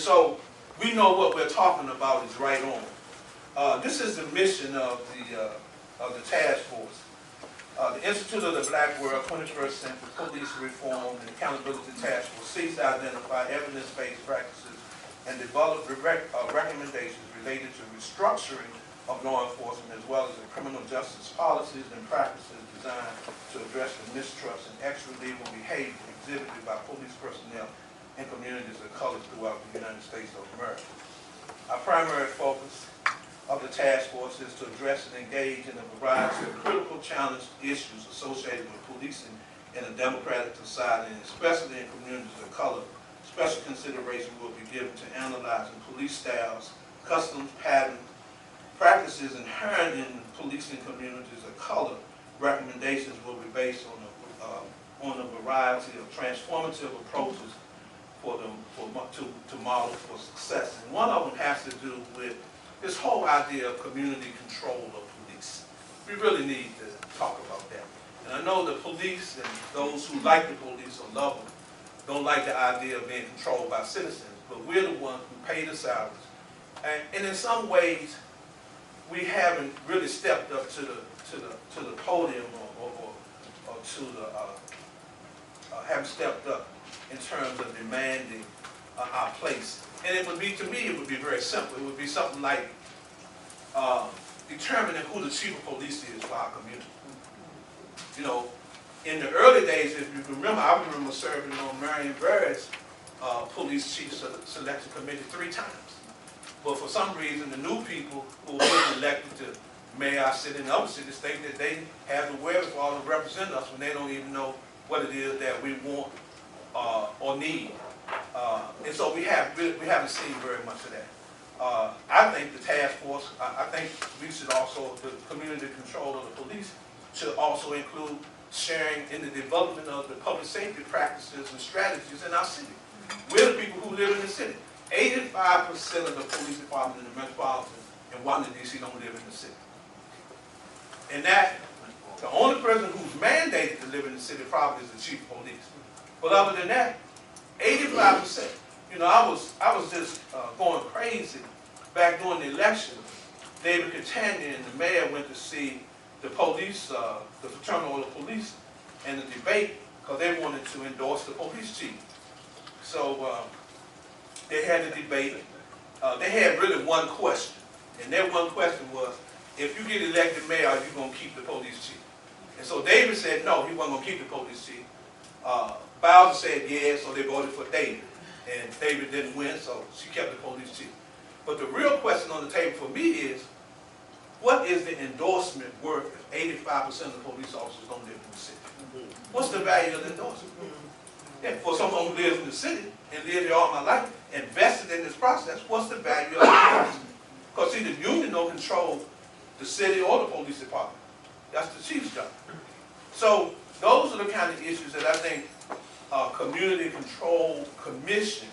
so we know what we're talking about is right on. This is the mission of the task force. The Institute of the Black World 21st Century Police Reform and Accountability Task Force seeks to identify evidence-based practices and develop recommendations related to restructuring of law enforcement, as well as the criminal justice policies and practices designed to address the mistrust and extra-legal behavior exhibited by police personnel in communities of color throughout the United States of America. Our primary focus of the task force is to address and engage in a variety of critical challenge issues associated with policing in a democratic society, and especially in communities of color. Special consideration will be given to analyzing police styles, customs, patterns, practices inherent in policing communities of color. Recommendations will be based on a variety of transformative approaches to model for success. And one of them has to do with this whole idea of community control of police. We really need to talk about that. And I know the police and those who like the police or love them don't like the idea of being controlled by citizens, but we're the ones who pay the salaries. And in some ways, we haven't really stepped up to the podium or to the haven't stepped up in terms of demanding our place. And it would be, to me, it would be very simple. It would be something like determining who the chief of police is for our community. You know, in the early days, if you remember, I remember serving on Marion Barrett's police chief selection committee 3 times. But for some reason, the new people who were elected to mayor city and other cities think that they have the wherewithal to represent us when they don't even know what it is that we want or need. And so we haven't seen very much of that. I think the task force, I think we should also, the community control of the police should also include sharing in the development of the public safety practices and strategies in our city. We're the people who live in the city. 85% of the police department in the metropolitan in Washington, D.C. don't live in the city. And that, the only person who's mandated to live in the city probably is the chief of police. But other than that, 85%. You know, I was just going crazy back during the election. David Catania and the mayor went to see the police, the Fraternal Order of Police, and the debate because they wanted to endorse the police chief. So they had the debate. They had really one question, and that one question was, if you get elected mayor, are you going to keep the police chief? And so David said no, he wasn't going to keep the police chief. Bowser said yes, so they voted for David. And David didn't win, so she kept the police chief. But the real question on the table for me is, what is the endorsement worth if 85% of the police officers don't live in the city? What's the value of the endorsement? And for someone who lives in the city and lived there all my life, invested in this process, what's the value of the endorsement? Because see, the union don't control the city or the police department. That's the chief's job. So those are the kind of issues that I think Community Control Commission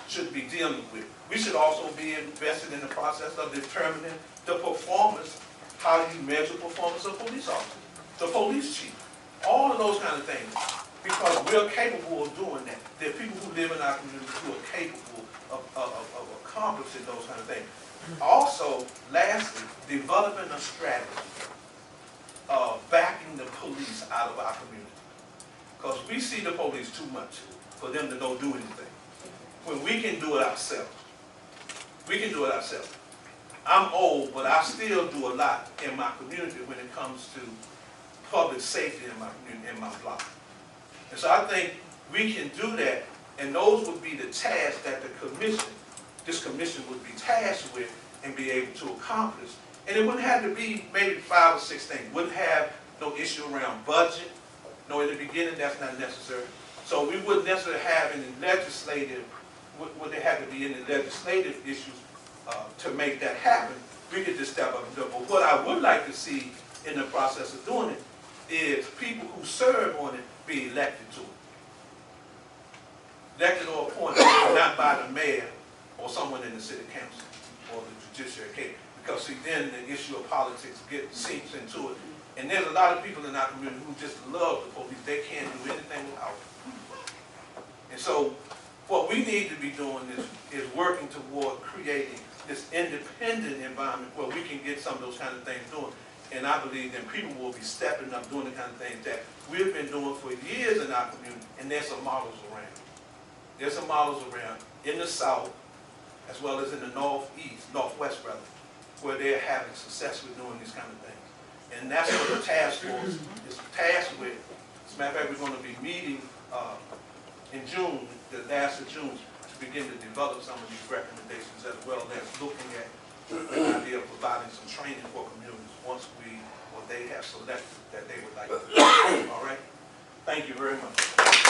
should be dealing with. We should also be invested in the process of determining the performance, how do you measure performance of police officers, the police chief, all of those kind of things, because we're capable of doing that. There are people who live in our community who are capable of accomplishing those kind of things. Also, lastly, developing a strategy of backing the police out of our community. Because we see the police too much for them to don't do anything. When we can do it ourselves. We can do it ourselves. I'm old, but I still do a lot in my community when it comes to public safety in my community, in my block. And so I think we can do that, and those would be the tasks that the commission, this commission would be tasked with and be able to accomplish. And it wouldn't have to be maybe 5 or 6 things. Wouldn't have no issue around budget. No, in the beginning, that's not necessary. So we wouldn't necessarily have any legislative, would there have to be any legislative issues to make that happen? We could just step up and do it. But what I would like to see in the process of doing it is people who serve on it be elected to it. Elected or appointed, not by the mayor or someone in the city council or the judiciary. Because see, then the issue of politics seeps into it. And there's a lot of people in our community who just love the police. They can't do anything without it. And so what we need to be doing is working toward creating this independent environment where we can get some of those kind of things doing. And I believe that people will be stepping up doing the kind of things that we've been doing for years in our community, and there's some models around. There's some models around in the South, as well as in the Northwest rather, where they're having success with doing these kind of things. And that's what the task force is tasked with. As a matter of fact, we're going to be meeting in June, the last of June, to begin to develop some of these recommendations, as well as looking at the idea of providing some training for communities once they have selected that they would like to do. All right? Thank you very much.